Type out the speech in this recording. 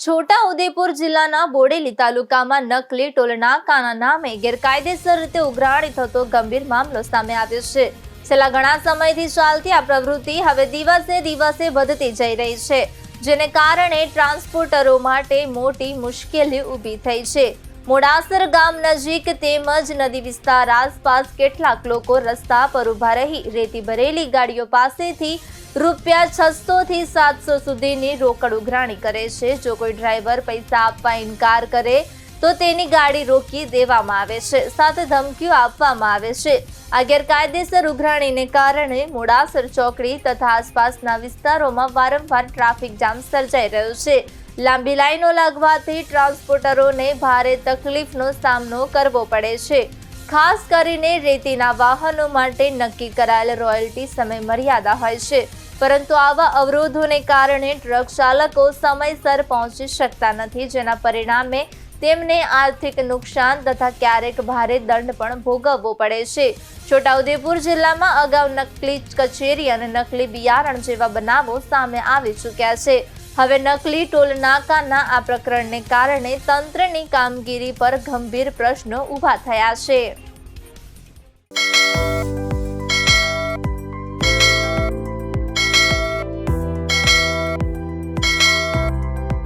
છોટાઉદેપુર જિલ્લાના બોડેલી તાલુકામાં નકલી ટોલનાકાના નામે ગેરકાયદેસર રીતે ઉઘરાણી થતો ગંભીર મામલો સામે આવ્યો છે। છેલ્લા ઘણા સમયથી ચાલતી આ પ્રવૃત્તિ હવે દિવસે દિવસે વધતી જઈ રહી છે, જેને કારણે ટ્રાન્સપોર્ટરો માટે મોટી મુશ્કેલી ઊભી થઈ છે। મોડાસર ગામ નજીક તેમજ નદી વિસ્તાર આસપાસ કેટલાક લોકો રસ્તા પર ઊભા રહી રેતી ભરેલી ગાડીઓ પાસેથી ₹600 થી 700 સુધીની રોકડ ઉઘરાણી કરે છે। જો કોઈ ડ્રાઈવર પૈસા આપવા ઇનકાર કરે તો તેની ગાડી રોકી દેવામાં આવે છે, સાથે ધમકીઓ આપવામાં આવે છે। આ ગેરકાયદેસર ઉઘરાણીને કારણે મોડાસર ચોકડી તથા આસપાસના વિસ્તારોમાં વારંવાર ટ્રાફિક જામ સર્જાઈ રહ્યો છે। લાંબી લાઈનો લાગવાથી ટ્રાન્સપોર્ટરોને ભારે તકલીફનો સામનો કરવો પડે છે। ખાસ કરીને રેતીના વાહનો માટે નક્કી કરાયેલ રોયલ્ટી સમય મર્યાદા હોય છે, પરંતુ આવા અવરોધોને કારણે ટ્રક ચાલકો સમયસર પહોંચી શકતા નથી, જેના પરિણામે તેમને આર્થિક નુકસાન તથા ક્યારેક ભારે દંડ પણ ભોગવવો પડે છે। છોટાઉદેપુર જિલ્લામાં અગાઉ નકલી કચેરી અને નકલી બિયારણ જેવા બનાવો સામે આવી ચૂક્યા છે। હવે નકલી ટોલ નાકાના આ પ્રકરણને કારણે તંત્રની કામગીરી પર ગંભીર પ્રશ્નો ઊભા થયા છે।